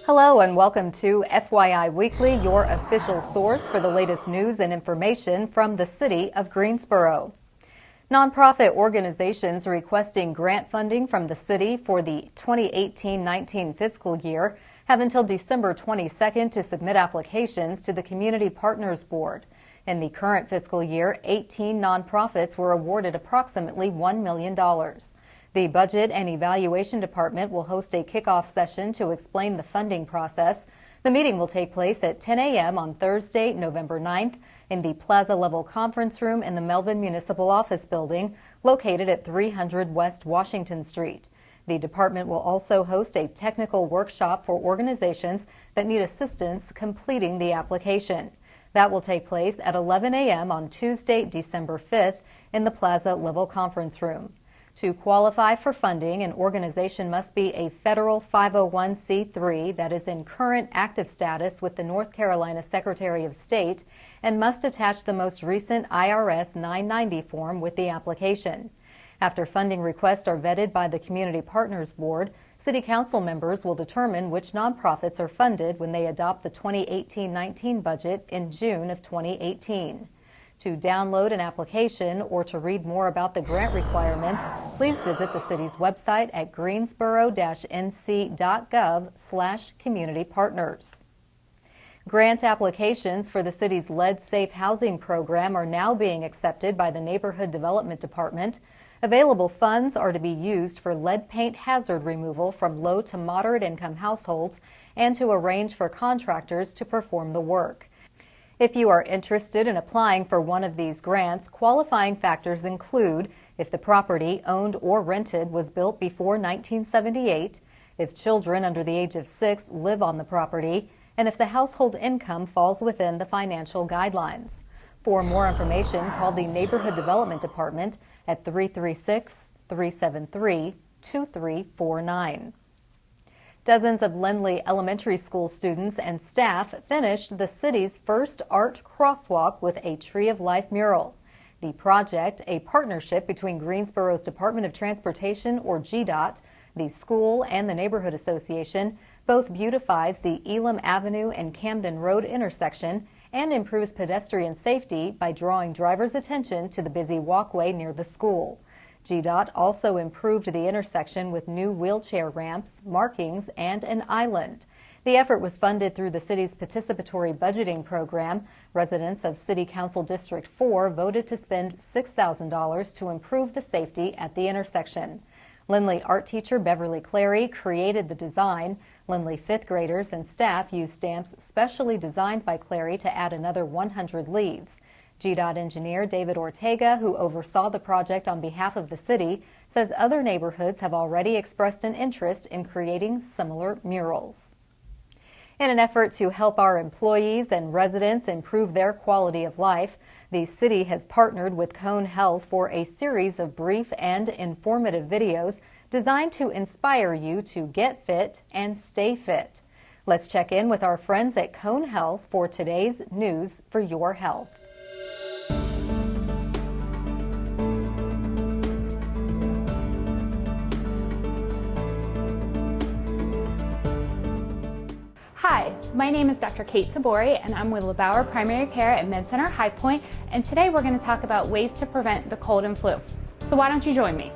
Hello and welcome to FYI Weekly, your official source for the latest news and information from the city of Greensboro. Nonprofit organizations requesting grant funding from the city for the 2018-19 fiscal year have until December 22nd to submit applications to the Community Partners Board. In the current fiscal year, 18 nonprofits were awarded approximately $1 million. The Budget and Evaluation Department will host a kickoff session to explain the funding process. The meeting will take place at 10 a.m. on Thursday, November 9th in the Plaza Level Conference Room in the Melvin Municipal Office Building, located at 300 West Washington Street. The department will also host a technical workshop for organizations that need assistance completing the application. That will take place at 11 a.m. on Tuesday, December 5th in the Plaza Level Conference Room. To qualify for funding, an organization must be a federal 501c3 that is in current active status with the North Carolina Secretary of State and must attach the most recent IRS 990 form with the application. After funding requests are vetted by the Community Partners Board, City Council members will determine which nonprofits are funded when they adopt the 2018-19 budget in June of 2018. To download an application or to read more about the grant requirements, please visit the city's website at greensboro-nc.gov/communitypartners. Grant applications for the city's Lead Safe Housing program are now being accepted by the Neighborhood Development Department. Available funds are to be used for lead paint hazard removal from low to moderate income households and to arrange for contractors to perform the work. If you are interested in applying for one of these grants, qualifying factors include if the property, owned or rented, was built before 1978, if children under the age of 6 live on the property, and if the household income falls within the financial guidelines. For more information, call the Neighborhood Development Department at 336-373-2349. Dozens of Lindley Elementary School students and staff finished the city's first art crosswalk with a Tree of Life mural. The project, a partnership between Greensboro's Department of Transportation, or GDOT, the school, and the Neighborhood Association, both beautifies the Elam Avenue and Camden Road intersection and improves pedestrian safety by drawing drivers' attention to the busy walkway near the school. GDOT also improved the intersection with new wheelchair ramps, markings, and an island. The effort was funded through the city's participatory budgeting program. Residents of City Council District 4 voted to spend $6,000 to improve the safety at the intersection. Lindley art teacher Beverly Clary created the design. Lindley fifth graders and staff used stamps specially designed by Clary to add another 100 leaves. GDOT engineer David Ortega, who oversaw the project on behalf of the city, says other neighborhoods have already expressed an interest in creating similar murals. In an effort to help our employees and residents improve their quality of life, the city has partnered with Cone Health for a series of brief and informative videos designed to inspire you to get fit and stay fit. Let's check in with our friends at Cone Health for today's news for your health. Hi, my name is Dr. Kate Tabori, and I'm with LeBauer Primary Care at MedCenter High Point, and today we're going to talk about ways to prevent the cold and flu. So why don't you join me?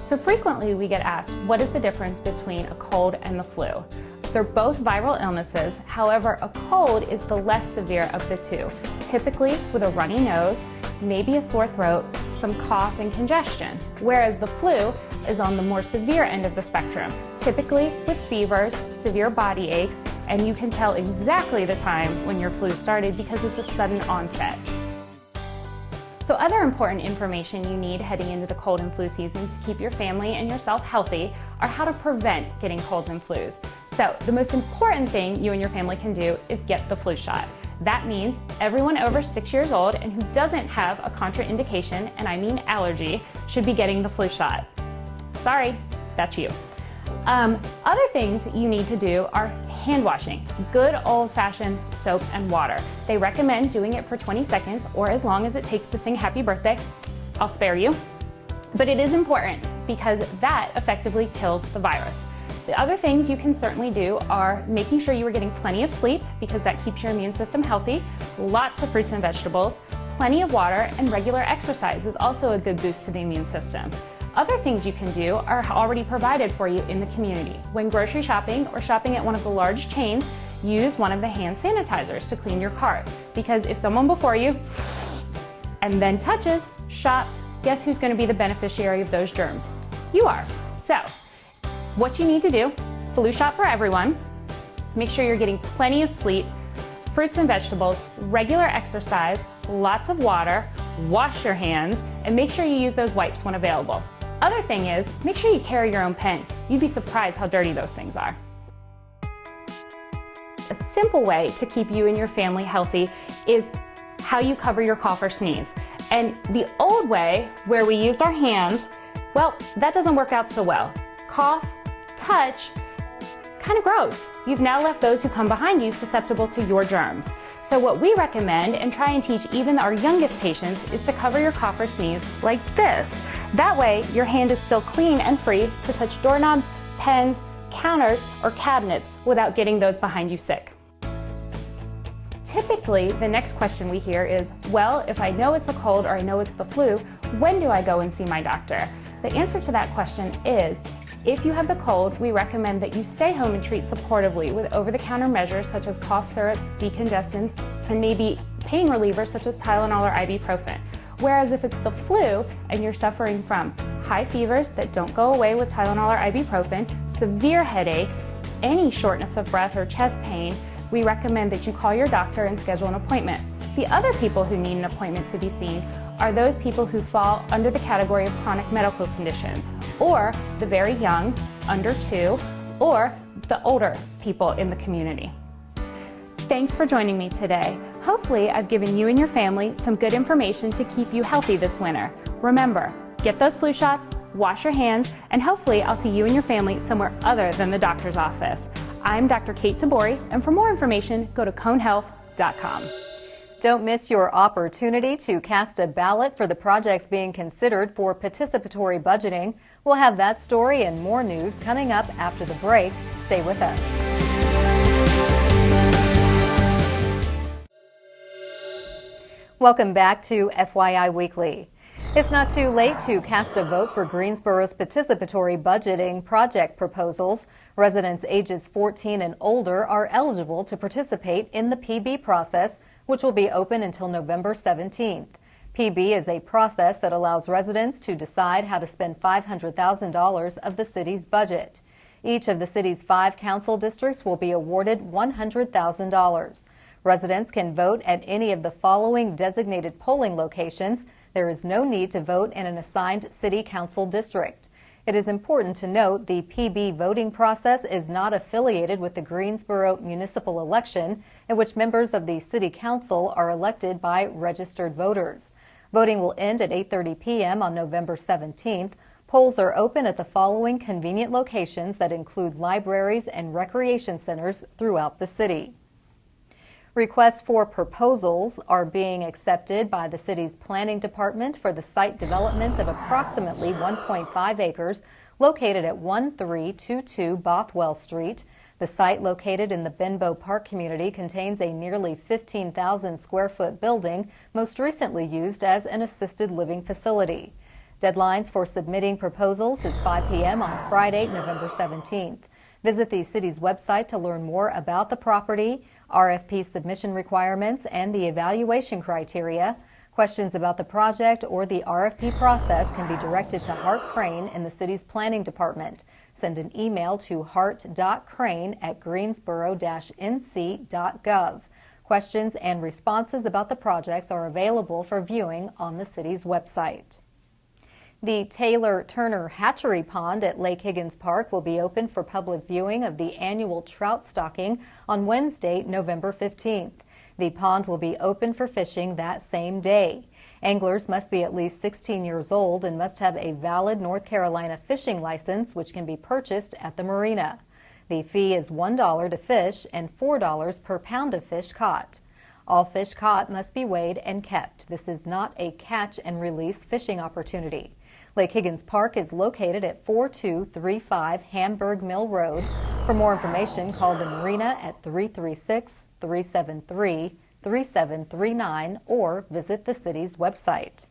So frequently we get asked, what is the difference between a cold and the flu? They're both viral illnesses, however, a cold is the less severe of the two, typically with a runny nose, maybe a sore throat, some cough and congestion, whereas the flu is on the more severe end of the spectrum, typically with fevers, severe body aches, and you can tell exactly the time when your flu started because it's a sudden onset. So other important information you need heading into the cold and flu season to keep your family and yourself healthy are how to prevent getting colds and flus. So the most important thing you and your family can do is get the flu shot. That means everyone over 6 years old and who doesn't have a contraindication, and I mean allergy, should be getting the flu shot. Sorry, that's you. Other things you need to do are hand washing, good old-fashioned soap and water. They recommend doing it for 20 seconds or as long as it takes to sing happy birthday. I'll spare you. But it is important because that effectively kills the virus. The other things you can certainly do are making sure you are getting plenty of sleep because that keeps your immune system healthy, lots of fruits and vegetables, plenty of water, and regular exercise is also a good boost to the immune system. Other things you can do are already provided for you in the community. When grocery shopping or shopping at one of the large chains, use one of the hand sanitizers to clean your cart. Because if someone before you and then touches, shops, guess who's going to be the beneficiary of those germs? You are. So, what you need to do, flu shot for everyone, make sure you're getting plenty of sleep, fruits and vegetables, regular exercise, lots of water, wash your hands, and make sure you use those wipes when available. Other thing is, make sure you carry your own pen. You'd be surprised how dirty those things are. A simple way to keep you and your family healthy is how you cover your cough or sneeze. And the old way, where we used our hands, well, that doesn't work out so well. Cough, touch, kind of gross. You've now left those who come behind you susceptible to your germs. So what we recommend and try and teach even our youngest patients is to cover your cough or sneeze like this. That way, your hand is still clean and free to touch doorknobs, pens, counters, or cabinets without getting those behind you sick. Typically, the next question we hear is, well, if I know it's a cold or I know it's the flu, when do I go and see my doctor? The answer to that question is, if you have the cold, we recommend that you stay home and treat supportively with over-the-counter measures such as cough syrups, decongestants, and maybe pain relievers such as Tylenol or ibuprofen. Whereas if it's the flu and you're suffering from high fevers that don't go away with Tylenol or ibuprofen, severe headaches, any shortness of breath or chest pain, we recommend that you call your doctor and schedule an appointment. The other people who need an appointment to be seen are those people who fall under the category of chronic medical conditions, or the very young, under 2, or the older people in the community. Thanks for joining me today. Hopefully, I've given you and your family some good information to keep you healthy this winter. Remember, get those flu shots, wash your hands, and hopefully I'll see you and your family somewhere other than the doctor's office. I'm Dr. Kate Tabori, and for more information, go to conehealth.com. Don't miss your opportunity to cast a ballot for the projects being considered for participatory budgeting. We'll have that story and more news coming up after the break. Stay with us. Welcome back to FYI Weekly. It's not too late to cast a vote for Greensboro's participatory budgeting project proposals. Residents ages 14 and older are eligible to participate in the PB process, which will be open until November 17th. PB is a process that allows residents to decide how to spend $500,000 of the city's budget. Each of the city's 5 council districts will be awarded $100,000. Residents can vote at any of the following designated polling locations. There is no need to vote in an assigned city council district. It is important to note the PB voting process is not affiliated with the Greensboro municipal election, in which members of the city council are elected by registered voters. Voting will end at 8:30 p.m. on November 17th. Polls are open at the following convenient locations that include libraries and recreation centers throughout the city. Requests for proposals are being accepted by the city's planning department for the site development of approximately 1.5 acres located at 1322 Bothwell Street. The site, located in the Benbow Park community, contains a nearly 15,000 square foot building, most recently used as an assisted living facility. Deadlines for submitting proposals is 5 p.m. on Friday, November 17th. Visit the city's website to learn more about the property, RFP submission requirements, and the evaluation criteria. Questions about the project or the RFP process can be directed to Hart Crane in the city's planning department. Send an email to hart.crane@greensboro-nc.gov. Questions and responses about the projects are available for viewing on the city's website. The Taylor Turner Hatchery Pond at Lake Higgins Park will be open for public viewing of the annual trout stocking on Wednesday, November 15th. The pond will be open for fishing that same day. Anglers must be at least 16 years old and must have a valid North Carolina fishing license, which can be purchased at the marina. The fee is $1 to fish and $4 per pound of fish caught. All fish caught must be weighed and kept. This is not a catch and release fishing opportunity. Lake Higgins Park is located at 4235 Hamburg Mill Road. For more information, call the marina at 336-373-3739 or visit the city's website.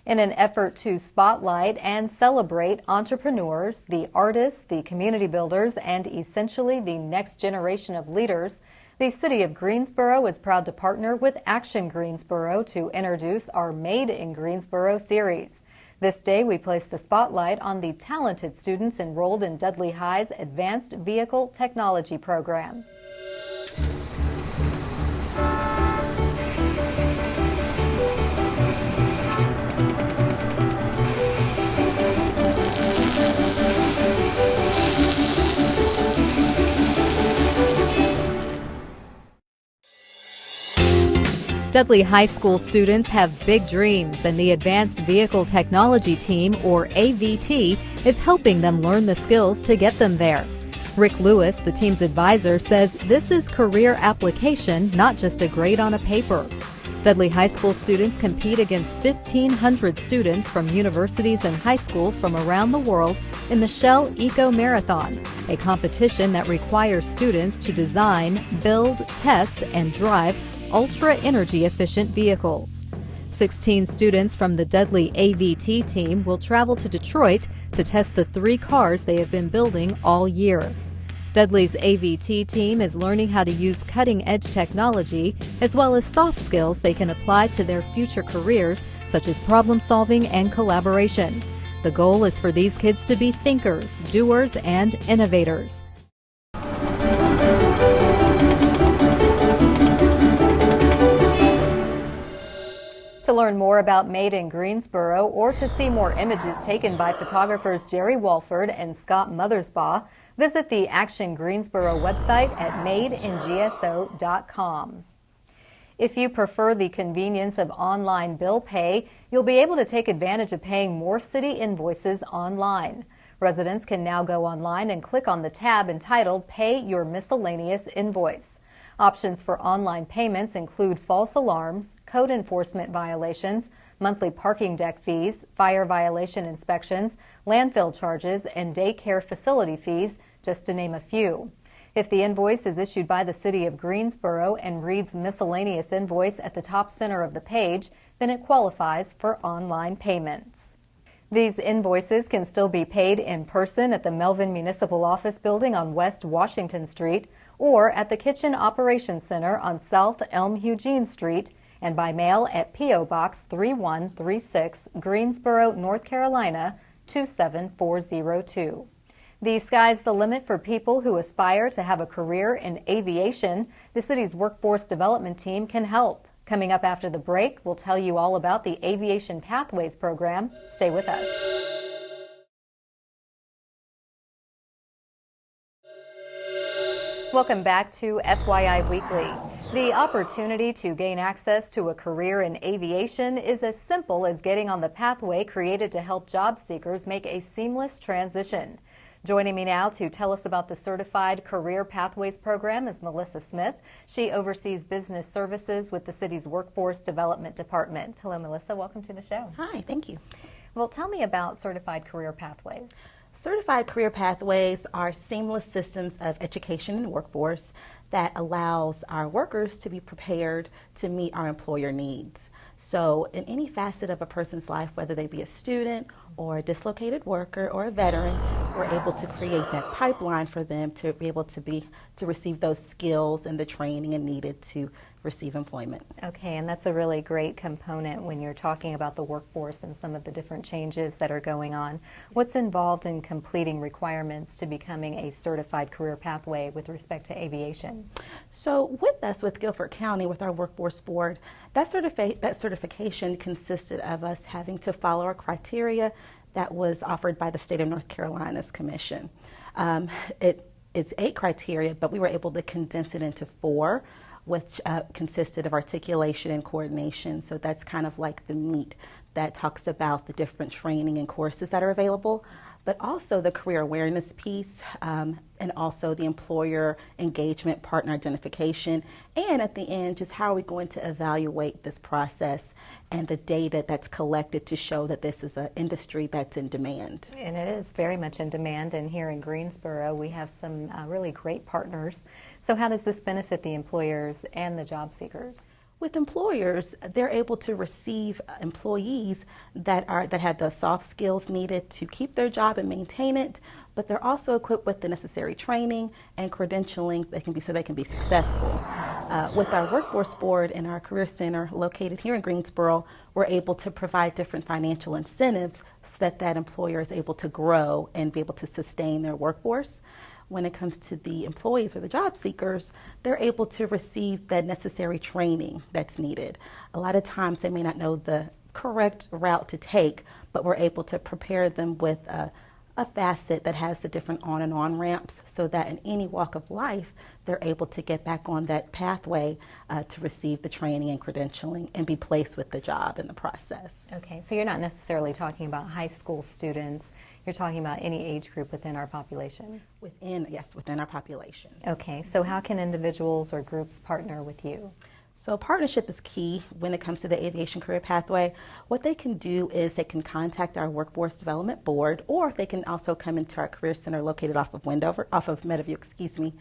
In an effort to spotlight and celebrate entrepreneurs, the artists, the community builders, and essentially the next generation of leaders, the City of Greensboro is proud to partner with Action Greensboro to introduce our Made in Greensboro series. This day, we place the spotlight on the talented students enrolled in Dudley High's Advanced Vehicle Technology program. Dudley High School students have big dreams, and the Advanced Vehicle Technology Team, or AVT, is helping them learn the skills to get them there. Rick Lewis, the team's advisor, says this is career application, not just a grade on a paper. Dudley High School students compete against 1,500 students from universities and high schools from around the world in the Shell Eco Marathon, a competition that requires students to design, build, test, and drive ultra-energy efficient vehicles. 16 students from the Dudley AVT team will travel to Detroit to test the 3 cars they have been building all year. Dudley's AVT team is learning how to use cutting-edge technology as well as soft skills they can apply to their future careers, such as problem-solving and collaboration. The goal is for these kids to be thinkers, doers, and innovators. To learn more about Made in Greensboro or to see more images taken by photographers Jerry Walford and Scott Mothersbaugh, visit the Action Greensboro website at madeingso.com. If you prefer the convenience of online bill pay, you'll be able to take advantage of paying more city invoices online. Residents can now go online and click on the tab entitled Pay Your Miscellaneous Invoice. Options for online payments include false alarms, code enforcement violations, monthly parking deck fees, fire violation inspections, landfill charges, and daycare facility fees, just to name a few. If the invoice is issued by the City of Greensboro and reads Miscellaneous Invoice at the top center of the page, then it qualifies for online payments. These invoices can still be paid in person at the Melvin Municipal Office Building on West Washington Street or at the Kitchen Operations Center on South Elm Eugene Street and by mail at P.O. Box 3136, Greensboro, North Carolina 27402. The sky's the limit for people who aspire to have a career in aviation. The city's workforce development team can help. Coming up after the break, we'll tell you all about the Aviation Pathways program. Stay with us. Welcome back to FYI Weekly. The opportunity to gain access to a career in aviation is as simple as getting on the pathway created to help job seekers make a seamless transition. Joining me now to tell us about the Certified Career Pathways program is Melissa Smith. She oversees business services with the city's Workforce Development Department. Hello, Melissa. Welcome to the show. Hi, thank you. Well, tell me about Certified Career Pathways. Certified Career Pathways are seamless systems of education and workforce that allows our workers to be prepared to meet our employer needs. So in any facet of a person's life, whether they be a student or a dislocated worker or a veteran, we're able to create that pipeline for them to be able to receive those skills and the training needed to receive employment. Okay, and that's a really great component when you're talking about the workforce and some of the different changes that are going on. What's involved in completing requirements to becoming a certified career pathway with respect to aviation? So with us, with Guilford County, with our workforce board, that certification consisted of us having to follow a criteria that was offered by the state of North Carolina's commission. It's 8 criteria, but we were able to condense it into 4, which consisted of articulation and coordination. So that's kind of like the meat that talks about the different training and courses that are available. but also the career awareness piece, and also the employer engagement, partner identification, and at the end, just how are we going to evaluate this process and the data that's collected to show that this is an industry that's in demand. And it is very much in demand, and here in Greensboro we have some really great partners. So how does this benefit the employers and the job seekers? With employers, they're able to receive employees that have the soft skills needed to keep their job and maintain it, but they're also equipped with the necessary training and credentialing so they can be successful. With our workforce board and our career center located here in Greensboro, we're able to provide different financial incentives so that that employer is able to grow and be able to sustain their workforce. When it comes to the employees or the job seekers, they're able to receive the necessary training that's needed. A lot of times they may not know the correct route to take, but we're able to prepare them with a facet that has the different on and on ramps so that in any walk of life, they're able to get back on that pathway to receive the training and credentialing and be placed with the job in the process. Okay, so you're not necessarily talking about high school students. You're talking about any age group within our population? Within our population. Okay, so how can individuals or groups partner with you? So partnership is key when it comes to the aviation career pathway. What they can do is they can contact our workforce development board, or they can also come into our career center located off of Meadowview,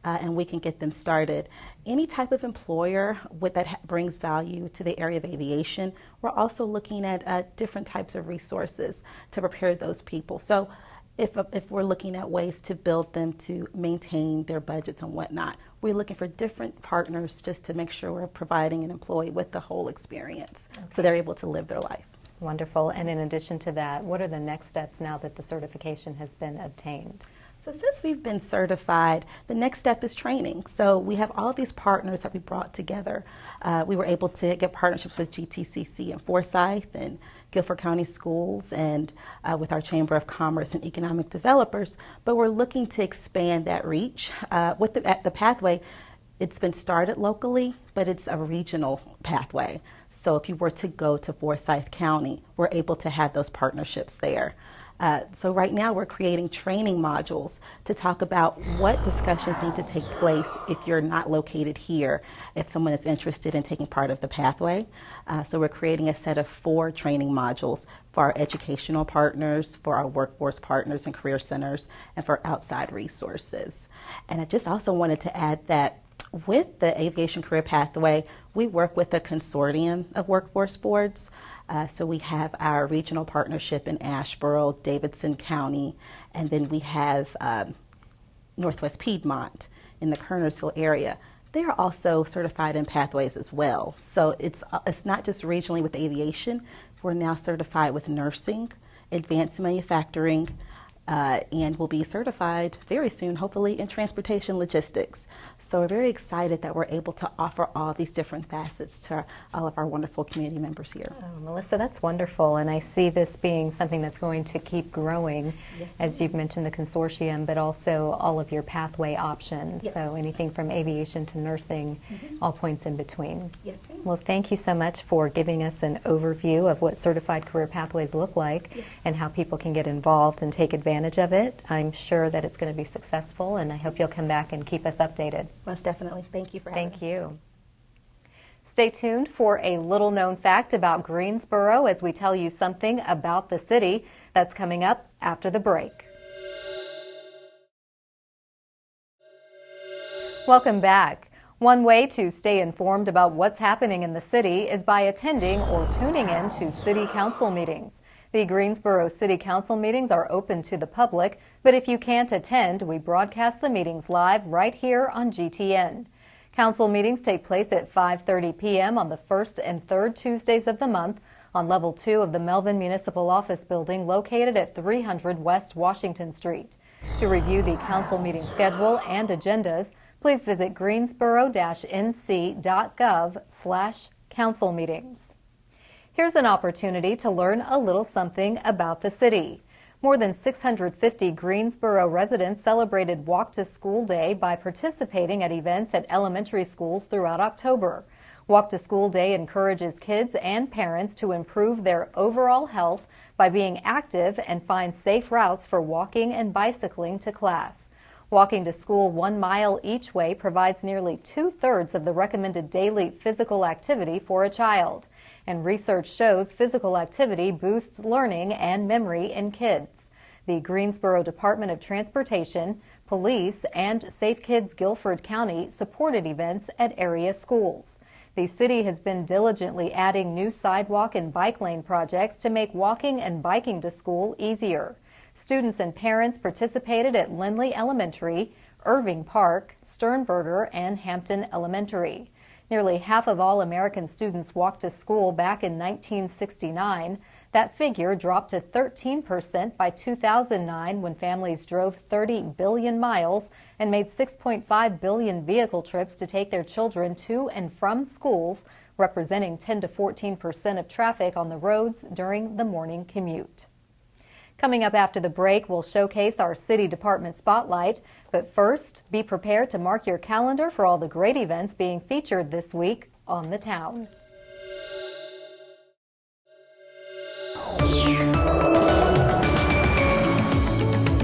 and we can get them started. Any type of employer that brings value to the area of aviation, we're also looking at different types of resources to prepare those people. So if we're looking at ways to build them to maintain their budgets and whatnot, we're looking for different partners just to make sure we're providing an employee with the whole experience so they're able to live their life. Wonderful. And in addition to that, what are the next steps now that the certification has been obtained? So since we've been certified, the next step is training. So we have all of these partners that we brought together. We were able to get partnerships with GTCC in Forsyth and Guilford County Schools, and with our Chamber of Commerce and Economic Developers, but we're looking to expand that reach. With the pathway, it's been started locally, but it's a regional pathway. So if you were to go to Forsyth County, we're able to have those partnerships there. So right now we're creating training modules to talk about what discussions need to take place if you're not located here, if someone is interested in taking part of the pathway. So we're creating a set of 4 training modules for our educational partners, for our workforce partners and career centers, and for outside resources. And I just also wanted to add that with the aviation career pathway, we work with a consortium of workforce boards. So we have our regional partnership in Asheboro, Davidson County, and then we have Northwest Piedmont in the Kernersville area. They are also certified in pathways as well. So it's not just regionally with aviation. We're now certified with nursing, advanced manufacturing, and will be certified very soon, hopefully, in transportation logistics. So we're very excited that we're able to offer all these different facets to all of our wonderful community members here. Oh, Melissa, that's wonderful, and I see this being something that's going to keep growing, as you've mentioned the consortium, but also all of your pathway options. Yes. So anything from aviation to nursing, all points in between. Yes, ma'am. Well, thank you so much for giving us an overview of what certified career pathways look like and how people can get involved and take advantage of it. I'm sure that it's going to be successful, and I hope you'll come back and keep us updated. Most definitely. Thank you for having us. Thank you. Stay tuned for a little known fact about Greensboro as we tell you something about the city. That's coming up after the break. Welcome back. One way to stay informed about what's happening in the city is by attending or tuning in to city council meetings. The Greensboro City Council meetings are open to the public, but if you can't attend, we broadcast the meetings live right here on GTN. Council meetings take place at 5:30 p.m. on the first and third Tuesdays of the month on Level 2 of the Melvin Municipal Office Building located at 300 West Washington Street. To review the council meeting schedule and agendas, please visit greensboro-nc.gov/council meetings. Here's an opportunity to learn a little something about the city. More than 650 Greensboro residents celebrated Walk to School Day by participating at events at elementary schools throughout October. Walk to School Day encourages kids and parents to improve their overall health by being active and find safe routes for walking and bicycling to class. Walking to school 1 mile each way provides nearly 2/3 of the recommended daily physical activity for a child. And research shows physical activity boosts learning and memory in kids. The Greensboro Department of Transportation, Police, and Safe Kids Guilford County supported events at area schools. The city has been diligently adding new sidewalk and bike lane projects to make walking and biking to school easier. Students and parents participated at Lindley Elementary, Irving Park, Sternberger, and Hampton Elementary. Nearly half of all American students walked to school back in 1969. That figure dropped to 13% by 2009 when families drove 30 billion miles and made 6.5 billion vehicle trips to take their children to and from schools, representing 10 to 14% of traffic on the roads during the morning commute. Coming up after the break, we'll showcase our City Department Spotlight. But first, be prepared to mark your calendar for all the great events being featured this week on the town.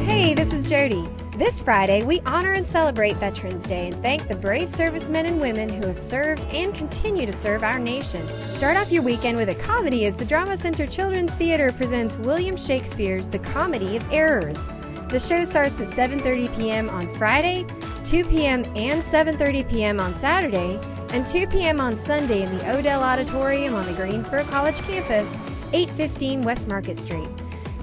Hey, this is Jody. This Friday, we honor and celebrate Veterans Day and thank the brave servicemen and women who have served and continue to serve our nation. Start off your weekend with a comedy as the Drama Center Children's Theater presents William Shakespeare's The Comedy of Errors. The show starts at 7:30 p.m. on Friday, 2 p.m. and 7:30 p.m. on Saturday, and 2 p.m. on Sunday in the Odell Auditorium on the Greensboro College campus, 815 West Market Street.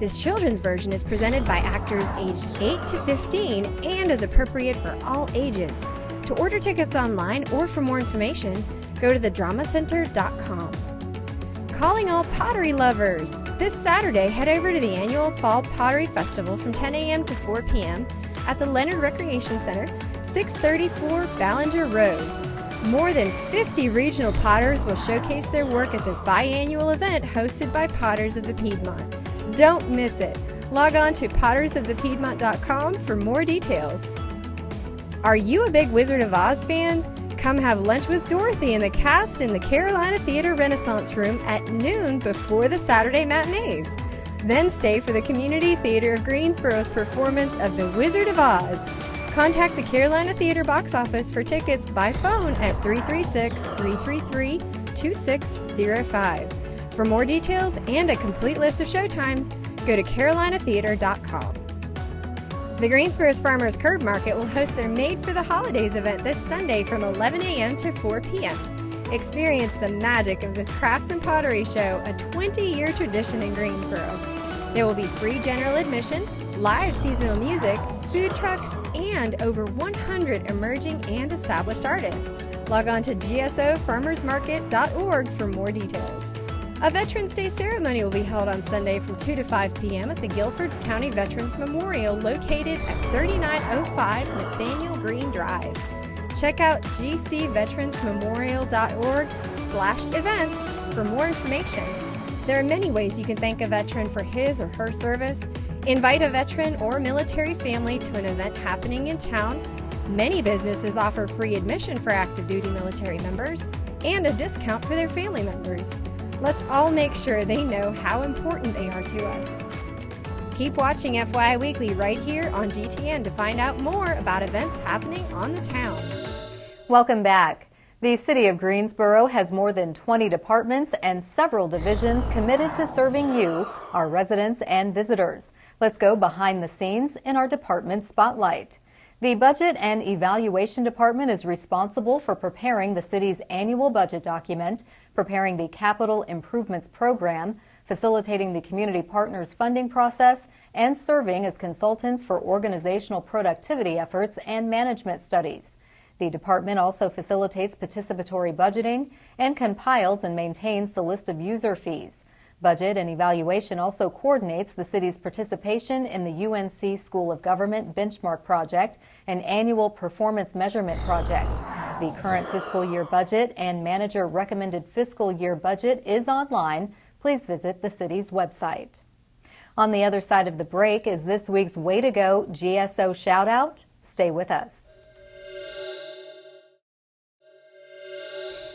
This children's version is presented by actors aged 8 to 15 and is appropriate for all ages. To order tickets online or for more information, go to thedramacenter.com. Calling all pottery lovers! This Saturday, head over to the annual Fall Pottery Festival from 10 a.m. to 4 p.m. at the Leonard Recreation Center, 634 Ballinger Road. More than 50 regional potters will showcase their work at this biannual event hosted by Potters of the Piedmont. Don't miss it. Log on to pottersofthepiedmont.com for more details. Are you a big Wizard of Oz fan? Come have lunch with Dorothy and the cast in the Carolina Theater Renaissance Room at noon before the Saturday matinees. Then stay for the Community Theater of Greensboro's performance of The Wizard of Oz. Contact the Carolina Theater box office for tickets by phone at 336-333-2605. For more details and a complete list of showtimes, go to carolinatheater.com. The Greensboro's Farmers Curb Market will host their Made for the Holidays event this Sunday from 11 a.m. to 4 p.m. Experience the magic of this crafts and pottery show, a 20-year tradition in Greensboro. There will be free general admission, live seasonal music, food trucks, and over 100 emerging and established artists. Log on to gsofarmersmarket.org for more details. A Veterans Day ceremony will be held on Sunday from 2 to 5 p.m. at the Guilford County Veterans Memorial located at 3905 Nathaniel Green Drive. Check out gcveteransmemorial.org/events for more information. There are many ways you can thank a veteran for his or her service. Invite a veteran or military family to an event happening in town. Many businesses offer free admission for active duty military members and a discount for their family members. Let's all make sure they know how important they are to us. Keep watching FYI Weekly right here on GTN to find out more about events happening on the town. Welcome back. The City of Greensboro has more than 20 departments and several divisions committed to serving you, our residents and visitors. Let's go behind the scenes in our department spotlight. The Budget and Evaluation Department is responsible for preparing the city's annual budget document, preparing the Capital Improvements Program, facilitating the Community Partners funding process, and serving as consultants for organizational productivity efforts and management studies. The department also facilitates participatory budgeting and compiles and maintains the list of user fees. Budget and Evaluation also coordinates the city's participation in the UNC School of Government Benchmark Project, an annual performance measurement project. The current fiscal year budget and manager recommended fiscal year budget is online. Please visit the city's website. On the other side of the break is this week's Way to Go GSO shout out. Stay with us.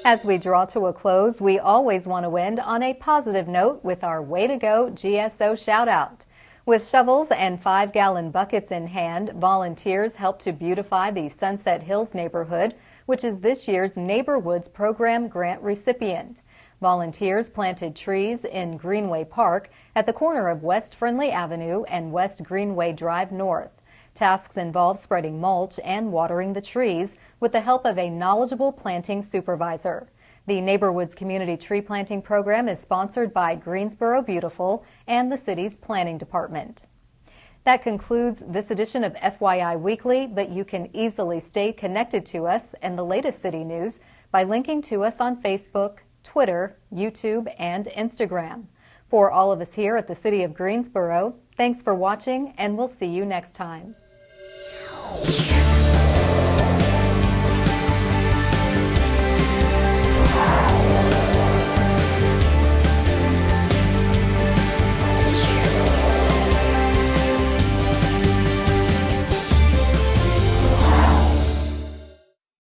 As we draw to a close, we always want to end on a positive note with our Way to Go GSO shout out. With shovels and 5-gallon buckets in hand, volunteers helped to beautify the Sunset Hills neighborhood, which is this year's Neighborhoods Program grant recipient. Volunteers planted trees in Greenway Park at the corner of West Friendly Avenue and West Greenway Drive North. Tasks involve spreading mulch and watering the trees with the help of a knowledgeable planting supervisor. The Neighborhoods Community Tree Planting Program is sponsored by Greensboro Beautiful and the city's planning department. That concludes this edition of FYI Weekly, but you can easily stay connected to us and the latest city news by linking to us on Facebook, Twitter, YouTube, and Instagram. For all of us here at the City of Greensboro, thanks for watching, and we'll see you next time.